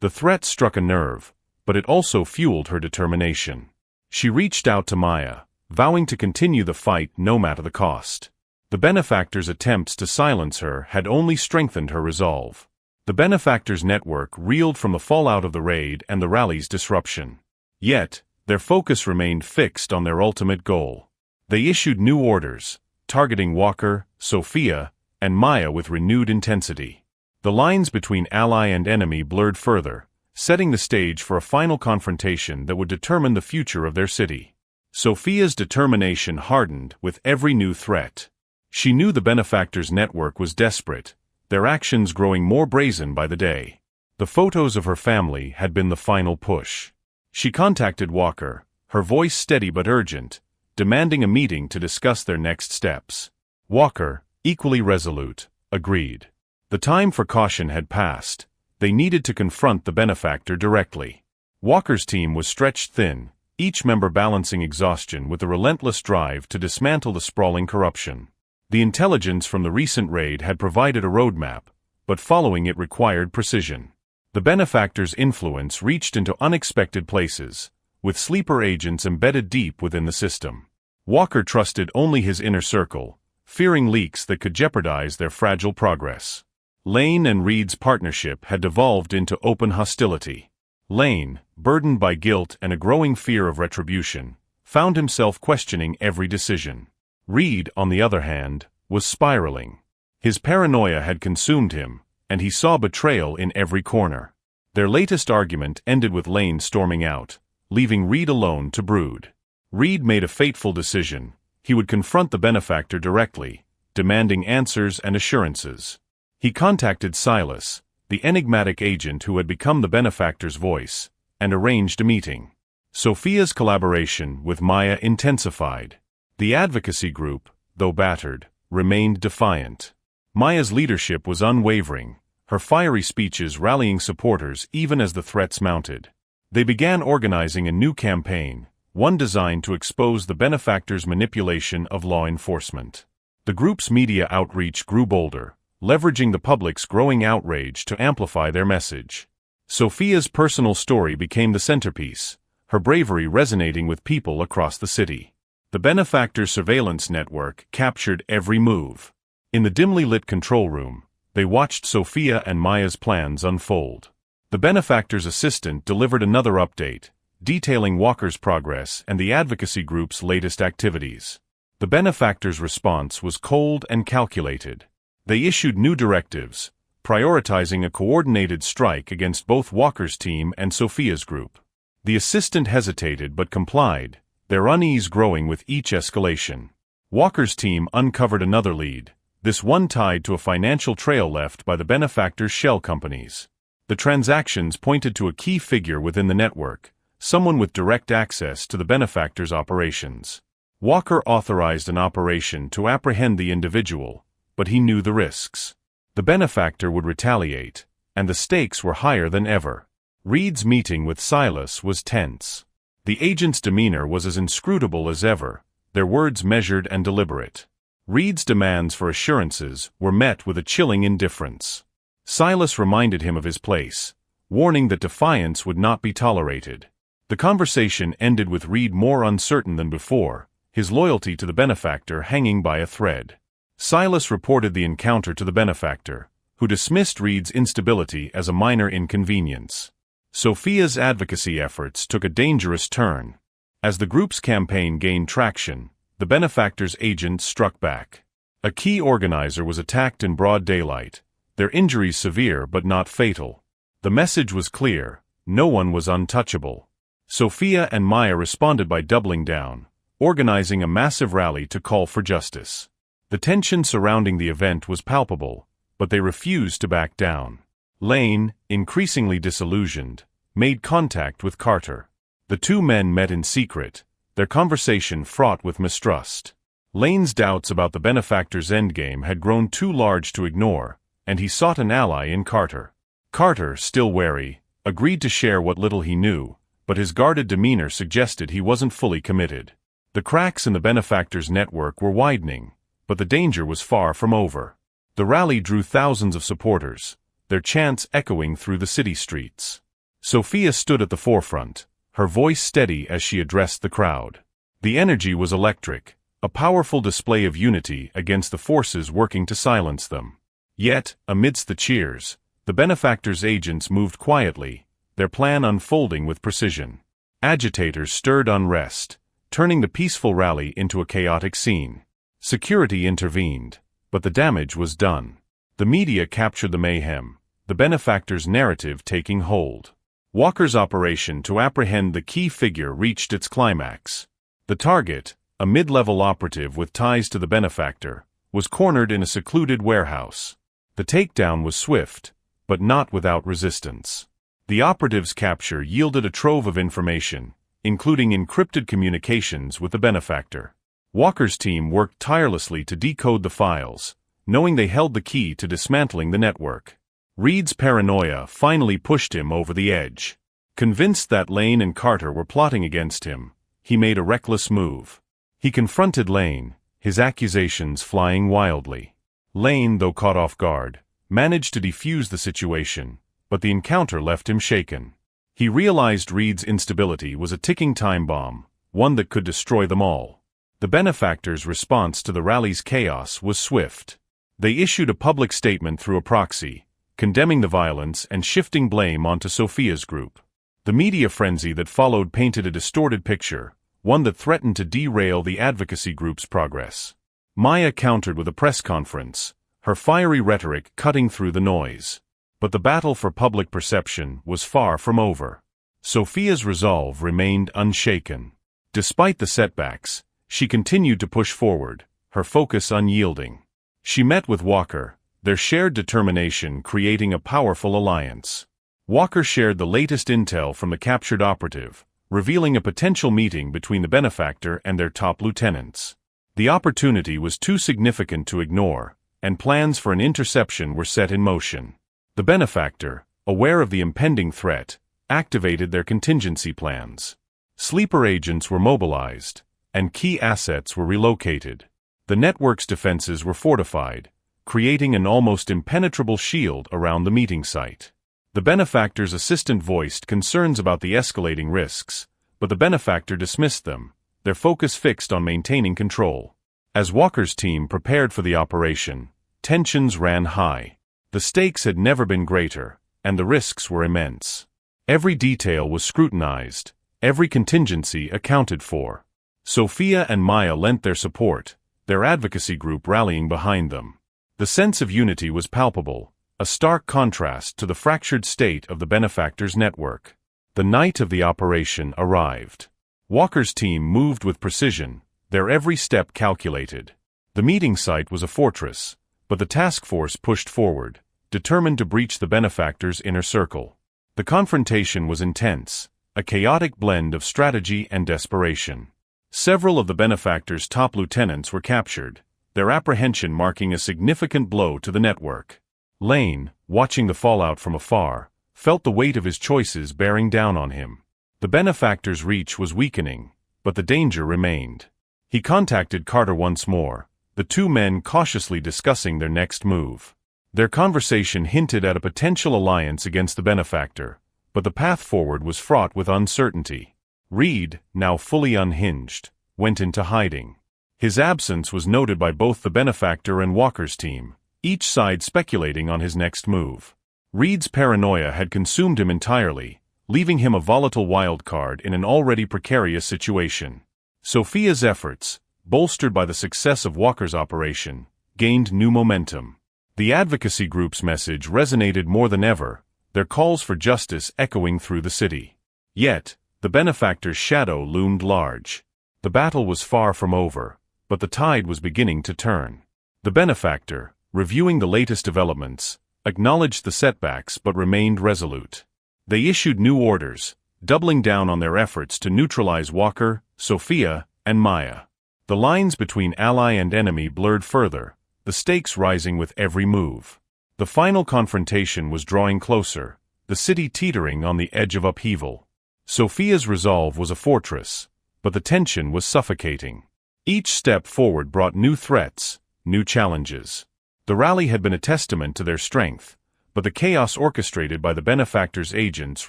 The threat struck a nerve, but it also fueled her determination. She reached out to Maya, vowing to continue the fight no matter the cost. The benefactor's attempts to silence her had only strengthened her resolve. The benefactor's network reeled from the fallout of the raid and the rally's disruption. Yet, their focus remained fixed on their ultimate goal. They issued new orders, targeting Walker, Sophia, and Maya with renewed intensity. The lines between ally and enemy blurred further, setting the stage for a final confrontation that would determine the future of their city. Sophia's determination hardened with every new threat. She knew the benefactor's network was desperate, their actions growing more brazen by the day. The photos of her family had been the final push. She contacted Walker, her voice steady but urgent, demanding a meeting to discuss their next steps. Walker, equally resolute, agreed. The time for caution had passed. They needed to confront the benefactor directly. Walker's team was stretched thin, each member balancing exhaustion with a relentless drive to dismantle the sprawling corruption. The intelligence from the recent raid had provided a roadmap, but following it required precision. The benefactor's influence reached into unexpected places, with sleeper agents embedded deep within the system. Walker trusted only his inner circle, fearing leaks that could jeopardize their fragile progress. Lane and Reed's partnership had devolved into open hostility. Lane, burdened by guilt and a growing fear of retribution, found himself questioning every decision. Reed, on the other hand, was spiraling. His paranoia had consumed him, and he saw betrayal in every corner. Their latest argument ended with Lane storming out, leaving Reed alone to brood. Reed made a fateful decision. He would confront the benefactor directly, demanding answers and assurances. He contacted Silas, the enigmatic agent who had become the benefactor's voice, and arranged a meeting. Sophia's collaboration with Maya intensified. The advocacy group, though battered, remained defiant. Maya's leadership was unwavering, her fiery speeches rallying supporters even as the threats mounted. They began organizing a new campaign, one designed to expose the benefactor's manipulation of law enforcement. The group's media outreach grew bolder, leveraging the public's growing outrage to amplify their message. Sophia's personal story became the centerpiece, her bravery resonating with people across the city. The benefactor's surveillance network captured every move. In the dimly lit control room, they watched Sophia and Maya's plans unfold. The benefactor's assistant delivered another update, detailing Walker's progress and the advocacy group's latest activities. The benefactor's response was cold and calculated. They issued new directives, prioritizing a coordinated strike against both Walker's team and Sophia's group. The assistant hesitated but complied, their unease growing with each escalation. Walker's team uncovered another lead, this one tied to a financial trail left by the benefactor's shell companies. The transactions pointed to a key figure within the network, someone with direct access to the benefactor's operations. Walker authorized an operation to apprehend the individual, but he knew the risks. The benefactor would retaliate, and the stakes were higher than ever. Reed's meeting with Silas was tense. The agent's demeanor was as inscrutable as ever, their words measured and deliberate. Reed's demands for assurances were met with a chilling indifference. Silas reminded him of his place, warning that defiance would not be tolerated. The conversation ended with Reed more uncertain than before, his loyalty to the benefactor hanging by a thread. Silas reported the encounter to the benefactor, who dismissed Reed's instability as a minor inconvenience. Sophia's advocacy efforts took a dangerous turn. As the group's campaign gained traction, the benefactor's agent struck back. A key organizer was attacked in broad daylight, their injuries severe but not fatal. The message was clear, no one was untouchable. Sophia and Maya responded by doubling down, organizing a massive rally to call for justice. The tension surrounding the event was palpable, but they refused to back down. Lane, increasingly disillusioned, made contact with Carter. The two men met in secret, their conversation fraught with mistrust. Lane's doubts about the benefactor's endgame had grown too large to ignore, and he sought an ally in Carter. Carter, still wary, agreed to share what little he knew, but his guarded demeanor suggested he wasn't fully committed. The cracks in the benefactor's network were widening, but the danger was far from over. The rally drew thousands of supporters, their chants echoing through the city streets. Sophia stood at the forefront, her voice steady as she addressed the crowd. The energy was electric, a powerful display of unity against the forces working to silence them. Yet, amidst the cheers, the benefactor's agents moved quietly, their plan unfolding with precision. Agitators stirred unrest, turning the peaceful rally into a chaotic scene. Security intervened, but the damage was done. The media captured the mayhem, the benefactor's narrative taking hold. Walker's operation to apprehend the key figure reached its climax. The target, a mid-level operative with ties to the benefactor, was cornered in a secluded warehouse. The takedown was swift, but not without resistance. The operative's capture yielded a trove of information, including encrypted communications with the benefactor. Walker's team worked tirelessly to decode the files, knowing they held the key to dismantling the network. Reed's paranoia finally pushed him over the edge. Convinced that Lane and Carter were plotting against him, he made a reckless move. He confronted Lane, his accusations flying wildly. Lane, though caught off guard, managed to defuse the situation, but the encounter left him shaken. He realized Reed's instability was a ticking time bomb, one that could destroy them all. The benefactor's response to the rally's chaos was swift. They issued a public statement through a proxy, condemning the violence and shifting blame onto Sophia's group. The media frenzy that followed painted a distorted picture, one that threatened to derail the advocacy group's progress. Maya countered with a press conference, her fiery rhetoric cutting through the noise. But the battle for public perception was far from over. Sophia's resolve remained unshaken. Despite the setbacks, she continued to push forward, her focus unyielding. She met with Walker, their shared determination creating a powerful alliance. Walker shared the latest intel from the captured operative, revealing a potential meeting between the benefactor and their top lieutenants. The opportunity was too significant to ignore, and plans for an interception were set in motion. The benefactor, aware of the impending threat, activated their contingency plans. Sleeper agents were mobilized, and key assets were relocated. The network's defenses were fortified, creating an almost impenetrable shield around the meeting site. The benefactor's assistant voiced concerns about the escalating risks, but the benefactor dismissed them, their focus fixed on maintaining control. As Walker's team prepared for the operation, tensions ran high. The stakes had never been greater, and the risks were immense. Every detail was scrutinized, every contingency accounted for. Sophia and Maya lent their support, their advocacy group rallying behind them. The sense of unity was palpable, a stark contrast to the fractured state of the benefactors' network. The night of the operation arrived. Walker's team moved with precision, their every step calculated. The meeting site was a fortress, but the task force pushed forward, determined to breach the benefactors' inner circle. The confrontation was intense, a chaotic blend of strategy and desperation. Several of the benefactors' top lieutenants were captured, their apprehension marking a significant blow to the network. Lane, watching the fallout from afar, felt the weight of his choices bearing down on him. The benefactor's reach was weakening, but the danger remained. He contacted Carter once more, the two men cautiously discussing their next move. Their conversation hinted at a potential alliance against the benefactor, but the path forward was fraught with uncertainty. Reed, now fully unhinged, went into hiding. His absence was noted by both the benefactor and Walker's team, each side speculating on his next move. Reed's paranoia had consumed him entirely, leaving him a volatile wild card in an already precarious situation. Sophia's efforts, bolstered by the success of Walker's operation, gained new momentum. The advocacy group's message resonated more than ever, their calls for justice echoing through the city. Yet, the benefactor's shadow loomed large. The battle was far from over, but the tide was beginning to turn. The benefactor, reviewing the latest developments, acknowledged the setbacks but remained resolute. They issued new orders, doubling down on their efforts to neutralize Walker, Sophia, and Maya. The lines between ally and enemy blurred further, the stakes rising with every move. The final confrontation was drawing closer, the city teetering on the edge of upheaval. Sophia's resolve was a fortress, but the tension was suffocating. Each step forward brought new threats, new challenges. The rally had been a testament to their strength, but the chaos orchestrated by the benefactor's agents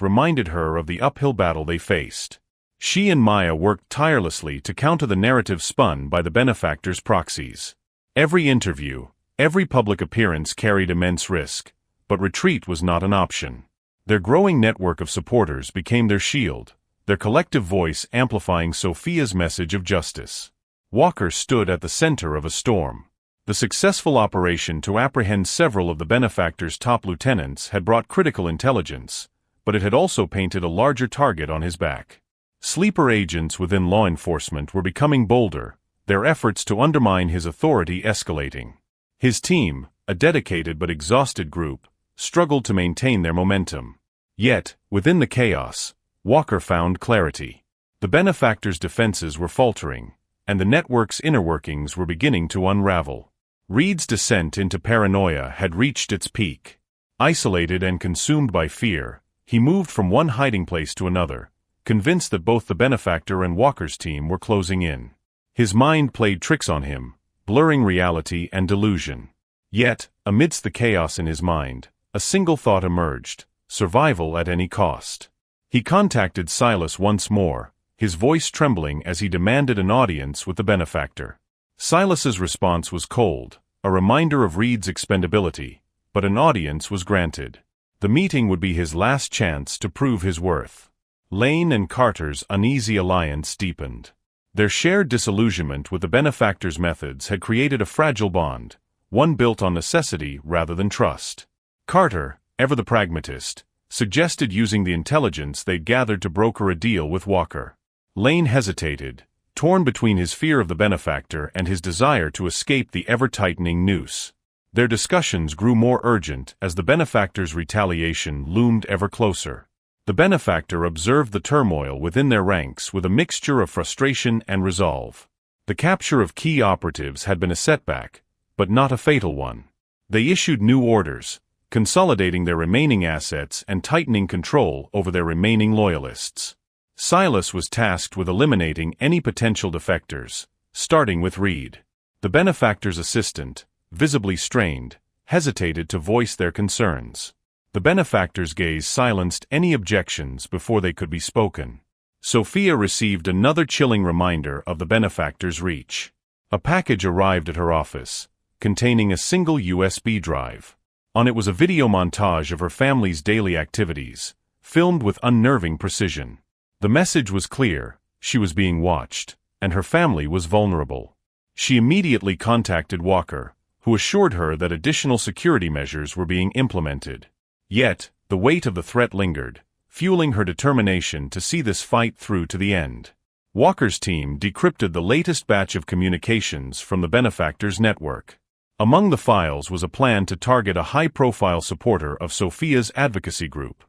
reminded her of the uphill battle they faced. She and Maya worked tirelessly to counter the narrative spun by the benefactor's proxies. Every interview, every public appearance carried immense risk, but retreat was not an option. Their growing network of supporters became their shield, their collective voice amplifying Sophia's message of justice. Walker stood at the center of a storm. The successful operation to apprehend several of the benefactor's top lieutenants had brought critical intelligence, but it had also painted a larger target on his back. Sleeper agents within law enforcement were becoming bolder, their efforts to undermine his authority escalating. His team, a dedicated but exhausted group, struggled to maintain their momentum. Yet, within the chaos, Walker found clarity. The benefactor's defenses were faltering, and the network's inner workings were beginning to unravel. Reed's descent into paranoia had reached its peak. Isolated and consumed by fear, he moved from one hiding place to another, convinced that both the benefactor and Walker's team were closing in. His mind played tricks on him, blurring reality and delusion. Yet, amidst the chaos in his mind, a single thought emerged: survival at any cost. He contacted Silas once more, his voice trembling as he demanded an audience with the benefactor. Silas's response was cold, a reminder of Reed's expendability, but an audience was granted. The meeting would be his last chance to prove his worth. Lane and Carter's uneasy alliance deepened. Their shared disillusionment with the benefactor's methods had created a fragile bond, one built on necessity rather than trust. Carter, ever the pragmatist, suggested using the intelligence they'd gathered to broker a deal with Walker. Lane hesitated, torn between his fear of the benefactor and his desire to escape the ever-tightening noose. Their discussions grew more urgent as the benefactor's retaliation loomed ever closer. The benefactor observed the turmoil within their ranks with a mixture of frustration and resolve. The capture of key operatives had been a setback, but not a fatal one. They issued new orders, consolidating their remaining assets and tightening control over their remaining loyalists. Silas was tasked with eliminating any potential defectors, starting with Reed. The benefactor's assistant, visibly strained, hesitated to voice their concerns. The benefactor's gaze silenced any objections before they could be spoken. Sophia received another chilling reminder of the benefactor's reach. A package arrived at her office, containing a single USB drive. On it was a video montage of her family's daily activities, filmed with unnerving precision. The message was clear: she was being watched, and her family was vulnerable. She immediately contacted Walker, who assured her that additional security measures were being implemented. Yet, the weight of the threat lingered, fueling her determination to see this fight through to the end. Walker's team decrypted the latest batch of communications from the benefactor's network. Among the files was a plan to target a high-profile supporter of Sophia's advocacy group.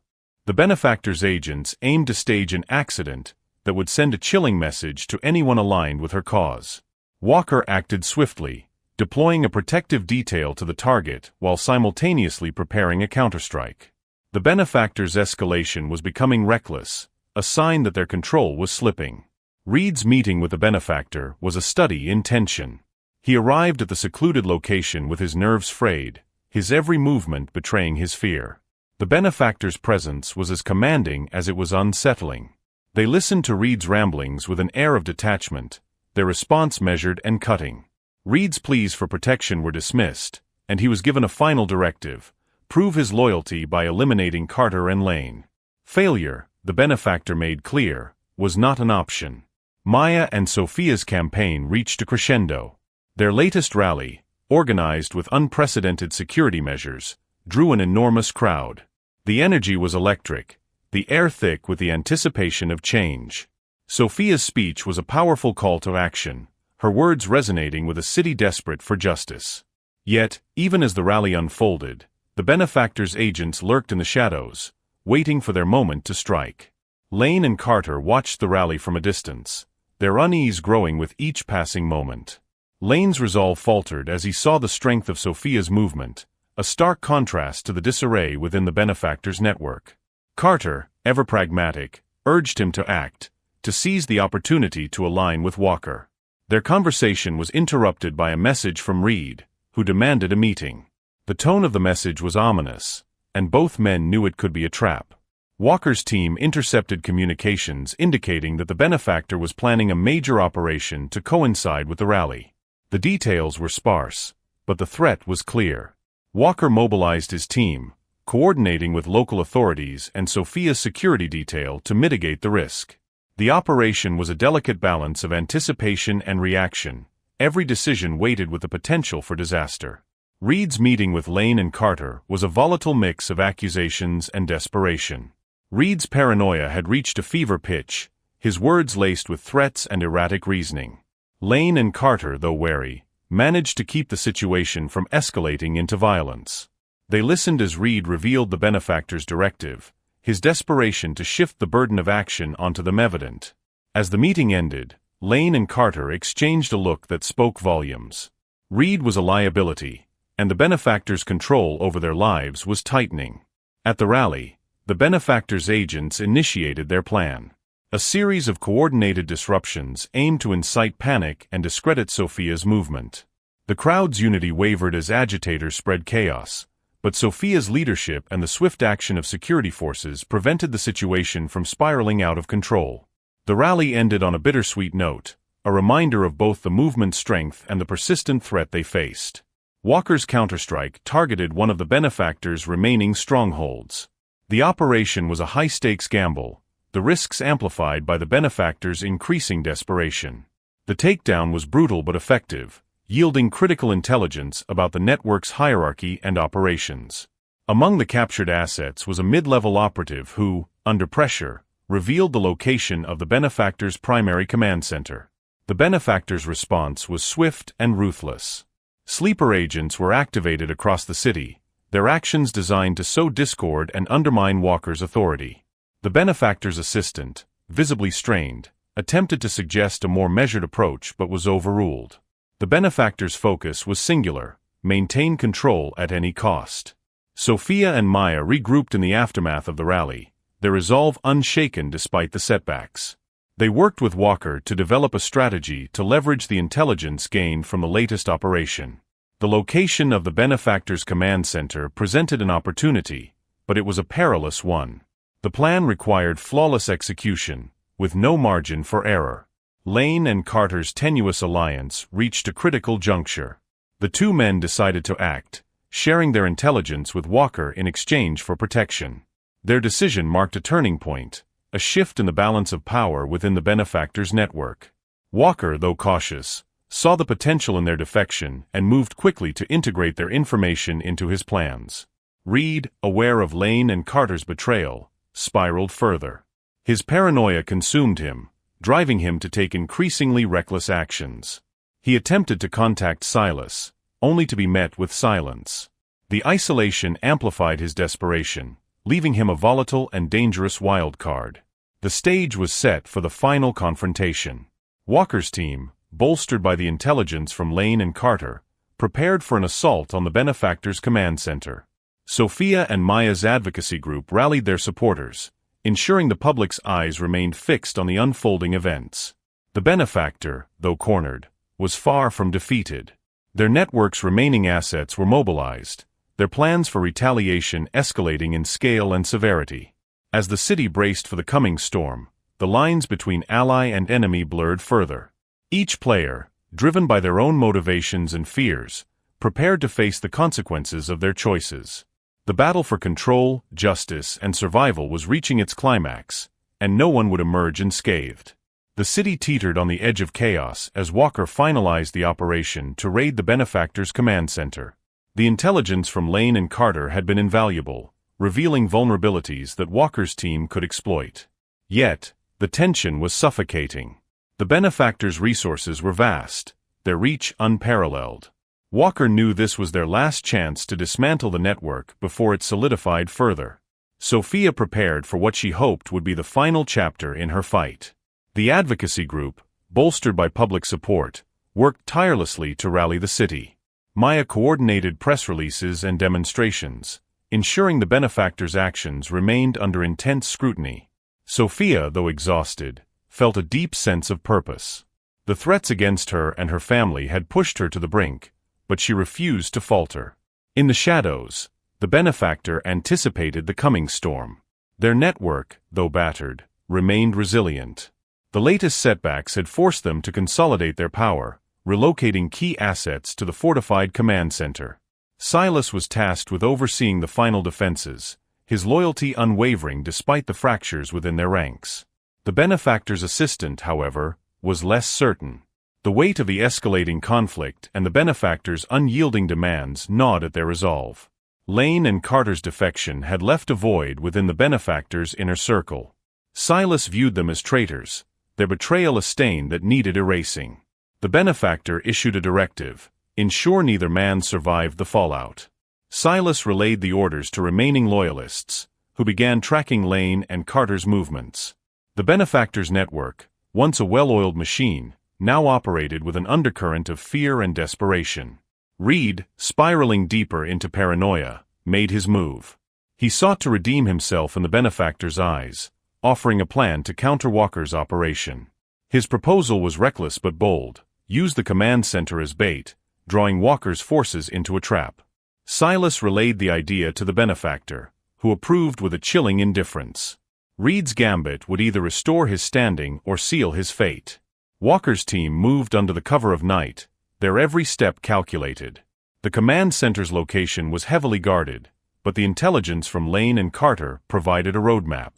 The benefactor's agents aimed to stage an accident that would send a chilling message to anyone aligned with her cause. Walker acted swiftly, deploying a protective detail to the target while simultaneously preparing a counterstrike. The benefactor's escalation was becoming reckless, a sign that their control was slipping. Reed's meeting with the benefactor was a study in tension. He arrived at the secluded location with his nerves frayed, his every movement betraying his fear. The benefactor's presence was as commanding as it was unsettling. They listened to Reed's ramblings with an air of detachment, their response measured and cutting. Reed's pleas for protection were dismissed, and he was given a final directive: prove his loyalty by eliminating Carter and Lane. Failure, the benefactor made clear, was not an option. Maya and Sophia's campaign reached a crescendo. Their latest rally, organized with unprecedented security measures, drew an enormous crowd. The energy was electric, the air thick with the anticipation of change. Sophia's speech was a powerful call to action, her words resonating with a city desperate for justice. Yet, even as the rally unfolded, the benefactor's agents lurked in the shadows, waiting for their moment to strike. Lane and Carter watched the rally from a distance, their unease growing with each passing moment. Lane's resolve faltered as he saw the strength of Sophia's movement, a stark contrast to the disarray within the benefactor's network. Carter, ever pragmatic, urged him to act, to seize the opportunity to align with Walker. Their conversation was interrupted by a message from Reed, who demanded a meeting. The tone of the message was ominous, and both men knew it could be a trap. Walker's team intercepted communications indicating that the benefactor was planning a major operation to coincide with the rally. The details were sparse, but the threat was clear. Walker mobilized his team, coordinating with local authorities and Sophia's security detail to mitigate the risk. The operation was a delicate balance of anticipation and reaction, every decision weighted with the potential for disaster. Reed's meeting with Lane and Carter was a volatile mix of accusations and desperation. Reed's paranoia had reached a fever pitch, his words laced with threats and erratic reasoning. Lane and Carter, though wary, managed to keep the situation from escalating into violence. They listened as Reed revealed the benefactor's directive, his desperation to shift the burden of action onto them evident. As the meeting ended, Lane and Carter exchanged a look that spoke volumes. Reed was a liability, and the benefactor's control over their lives was tightening. At the rally, the benefactor's agents initiated their plan. A series of coordinated disruptions aimed to incite panic and discredit Sophia's movement. The crowd's unity wavered as agitators spread chaos, but Sophia's leadership and the swift action of security forces prevented the situation from spiraling out of control. The rally ended on a bittersweet note, a reminder of both the movement's strength and the persistent threat they faced. Walker's counterstrike targeted one of the benefactor's remaining strongholds. The operation was a high-stakes gamble, the risks amplified by the benefactor's increasing desperation. The takedown was brutal but effective, yielding critical intelligence about the network's hierarchy and operations. Among the captured assets was a mid-level operative who, under pressure, revealed the location of the benefactor's primary command center. The benefactor's response was swift and ruthless. Sleeper agents were activated across the city, their actions designed to sow discord and undermine Walker's authority. The benefactor's assistant, visibly strained, attempted to suggest a more measured approach but was overruled. The benefactor's focus was singular: maintain control at any cost. Sophia and Maya regrouped in the aftermath of the rally, their resolve unshaken despite the setbacks. They worked with Walker to develop a strategy to leverage the intelligence gained from the latest operation. The location of the benefactor's command center presented an opportunity, but it was a perilous one. The plan required flawless execution, with no margin for error. Lane and Carter's tenuous alliance reached a critical juncture. The two men decided to act, sharing their intelligence with Walker in exchange for protection. Their decision marked a turning point, a shift in the balance of power within the benefactors' network. Walker, though cautious, saw the potential in their defection and moved quickly to integrate their information into his plans. Reed, aware of Lane and Carter's betrayal, spiraled further. His paranoia consumed him, driving him to take increasingly reckless actions. He attempted to contact Silas, only to be met with silence. The isolation amplified his desperation, leaving him a volatile and dangerous wild card. The stage was set for the final confrontation. Walker's team, bolstered by the intelligence from Lane and Carter, prepared for an assault on the benefactors' command center. Sophia and Maya's advocacy group rallied their supporters, ensuring the public's eyes remained fixed on the unfolding events. The benefactor, though cornered, was far from defeated. Their network's remaining assets were mobilized, their plans for retaliation escalating in scale and severity. As the city braced for the coming storm, the lines between ally and enemy blurred further. Each player, driven by their own motivations and fears, prepared to face the consequences of their choices. The battle for control, justice, and survival was reaching its climax, and no one would emerge unscathed. The city teetered on the edge of chaos as Walker finalized the operation to raid the benefactors' command center. The intelligence from Lane and Carter had been invaluable, revealing vulnerabilities that Walker's team could exploit. Yet, the tension was suffocating. The benefactors' resources were vast, their reach unparalleled. Walker knew this was their last chance to dismantle the network before it solidified further. Sophia prepared for what she hoped would be the final chapter in her fight. The advocacy group, bolstered by public support, worked tirelessly to rally the city. Maya coordinated press releases and demonstrations, ensuring the benefactors' actions remained under intense scrutiny. Sophia, though exhausted, felt a deep sense of purpose. The threats against her and her family had pushed her to the brink, but she refused to falter. In the shadows, the benefactor anticipated the coming storm. Their network, though battered, remained resilient. The latest setbacks had forced them to consolidate their power, relocating key assets to the fortified command center. Silas was tasked with overseeing the final defenses, his loyalty unwavering despite the fractures within their ranks. The benefactor's assistant, however, was less certain. The weight of the escalating conflict and the benefactor's unyielding demands gnawed at their resolve. Lane and Carter's defection had left a void within the benefactor's inner circle. Silas viewed them as traitors, their betrayal a stain that needed erasing. The benefactor issued a directive: ensure neither man survived the fallout. Silas relayed the orders to remaining loyalists, who began tracking Lane and Carter's movements. The benefactor's network, once a well-oiled machine, now operated with an undercurrent of fear and desperation. Reed, spiraling deeper into paranoia, made his move. He sought to redeem himself in the benefactor's eyes, offering a plan to counter Walker's operation. His proposal was reckless but bold: use the command center as bait, drawing Walker's forces into a trap. Silas relayed the idea to the benefactor, who approved with a chilling indifference. Reed's gambit would either restore his standing or seal his fate. Walker's team moved under the cover of night, their every step calculated. The command center's location was heavily guarded, but the intelligence from Lane and Carter provided a roadmap.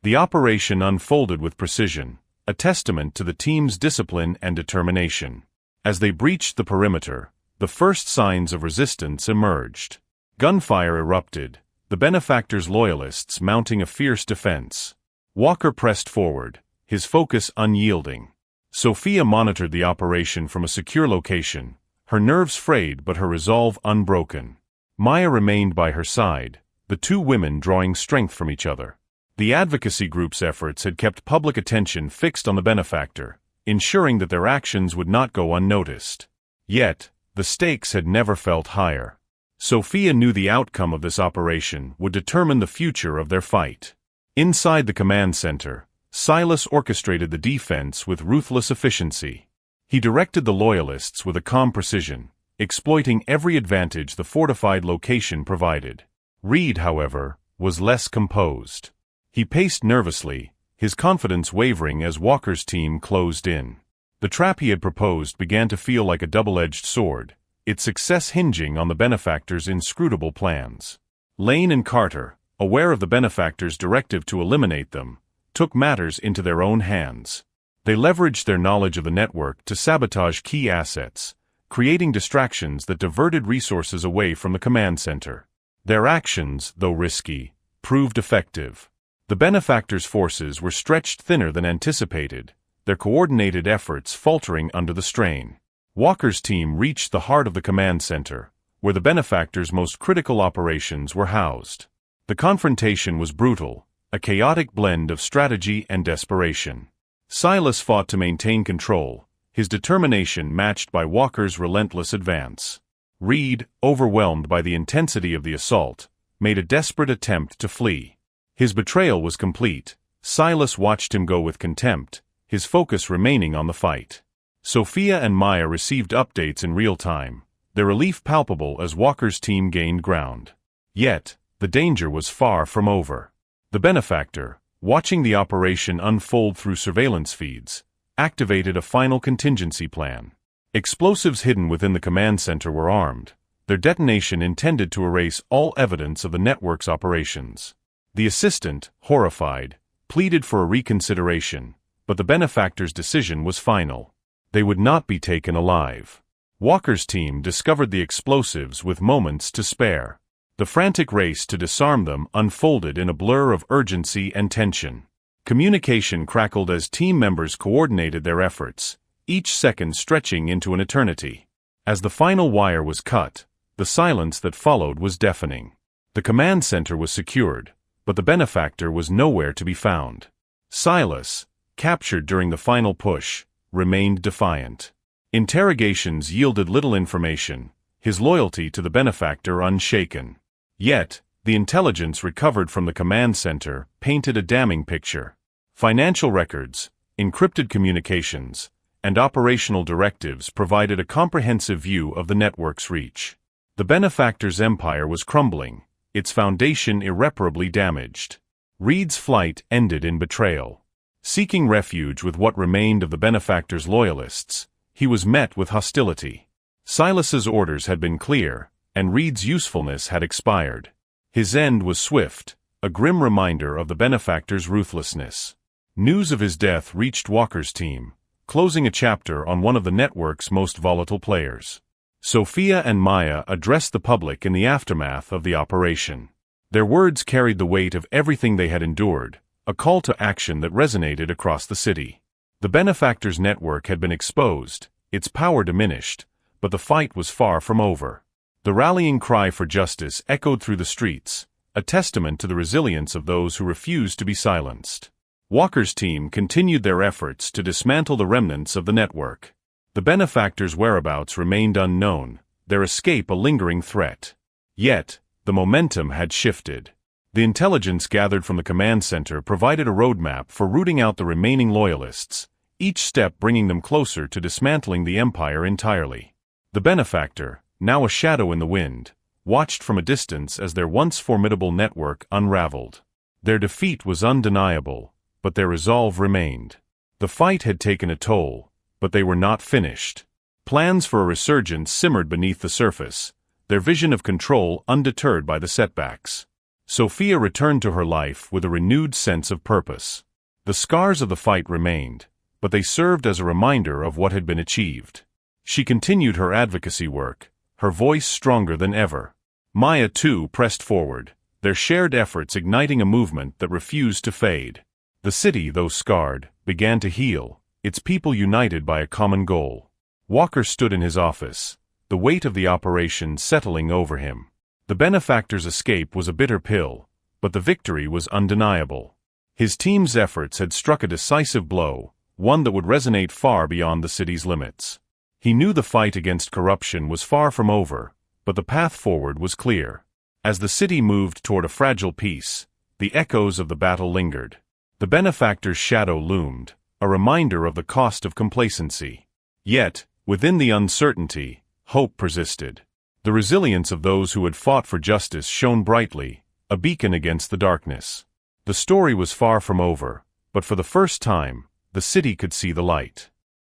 The operation unfolded with precision, a testament to the team's discipline and determination. As they breached the perimeter, the first signs of resistance emerged. Gunfire erupted, the benefactor's loyalists mounting a fierce defense. Walker pressed forward, his focus unyielding. Sophia monitored the operation from a secure location, her nerves frayed but her resolve unbroken. Maya remained by her side, the two women drawing strength from each other. The advocacy group's efforts had kept public attention fixed on the benefactor, ensuring that their actions would not go unnoticed. Yet, the stakes had never felt higher. Sophia knew the outcome of this operation would determine the future of their fight. Inside the command center, Silas orchestrated the defense with ruthless efficiency. He directed the loyalists with a calm precision, exploiting every advantage the fortified location provided. Reed, however, was less composed. He paced nervously, his confidence wavering as Walker's team closed in. The trap he had proposed began to feel like a double-edged sword, its success hinging on the benefactor's inscrutable plans. Lane and Carter, aware of the benefactor's directive to eliminate them, took matters into their own hands. They leveraged their knowledge of the network to sabotage key assets, creating distractions that diverted resources away from the command center. Their actions, though risky, proved effective. The benefactors' forces were stretched thinner than anticipated, their coordinated efforts faltering under the strain. Walker's team reached the heart of the command center, where the benefactors' most critical operations were housed. The confrontation was brutal, a chaotic blend of strategy and desperation. Silas fought to maintain control, his determination matched by Walker's relentless advance. Reed, overwhelmed by the intensity of the assault, made a desperate attempt to flee. His betrayal was complete. Silas watched him go with contempt, his focus remaining on the fight. Sophia and Maya received updates in real time, their relief palpable as Walker's team gained ground. Yet, the danger was far from over. The benefactor, watching the operation unfold through surveillance feeds, activated a final contingency plan. Explosives hidden within the command center were armed, their detonation intended to erase all evidence of the network's operations. The assistant, horrified, pleaded for a reconsideration, but the benefactor's decision was final. They would not be taken alive. Walker's team discovered the explosives with moments to spare. The frantic race to disarm them unfolded in a blur of urgency and tension. Communication crackled as team members coordinated their efforts, each second stretching into an eternity. As the final wire was cut, the silence that followed was deafening. The command center was secured, but the benefactor was nowhere to be found. Silas, captured during the final push, remained defiant. Interrogations yielded little information, his loyalty to the benefactor unshaken. Yet, the intelligence recovered from the command center painted a damning picture. Financial records, encrypted communications, and operational directives provided a comprehensive view of the network's reach. The benefactor's empire was crumbling, its foundation irreparably damaged. Reed's flight ended in betrayal. Seeking refuge with what remained of the benefactor's loyalists, he was met with hostility. Silas's orders had been clear, and Reed's usefulness had expired. His end was swift, a grim reminder of the benefactor's ruthlessness. News of his death reached Walker's team, closing a chapter on one of the network's most volatile players. Sophia and Maya addressed the public in the aftermath of the operation. Their words carried the weight of everything they had endured, a call to action that resonated across the city. The benefactor's network had been exposed, its power diminished, but the fight was far from over. The rallying cry for justice echoed through the streets, a testament to the resilience of those who refused to be silenced. Walker's team continued their efforts to dismantle the remnants of the network. The benefactor's whereabouts remained unknown, their escape a lingering threat. Yet, the momentum had shifted. The intelligence gathered from the command center provided a roadmap for rooting out the remaining loyalists, each step bringing them closer to dismantling the empire entirely. The benefactor, now a shadow in the wind, watched from a distance as their once formidable network unraveled. Their defeat was undeniable, but their resolve remained. The fight had taken a toll, but they were not finished. Plans for a resurgence simmered beneath the surface, their vision of control undeterred by the setbacks. Sophia returned to her life with a renewed sense of purpose. The scars of the fight remained, but they served as a reminder of what had been achieved. She continued her advocacy work, her voice stronger than ever. Maya, too, pressed forward, their shared efforts igniting a movement that refused to fade. The city, though scarred, began to heal, its people united by a common goal. Walker stood in his office, the weight of the operation settling over him. The benefactor's escape was a bitter pill, but the victory was undeniable. His team's efforts had struck a decisive blow, one that would resonate far beyond the city's limits. He knew the fight against corruption was far from over, but the path forward was clear. As the city moved toward a fragile peace, the echoes of the battle lingered. The benefactor's shadow loomed, a reminder of the cost of complacency. Yet, within the uncertainty, hope persisted. The resilience of those who had fought for justice shone brightly, a beacon against the darkness. The story was far from over, but for the first time, the city could see the light.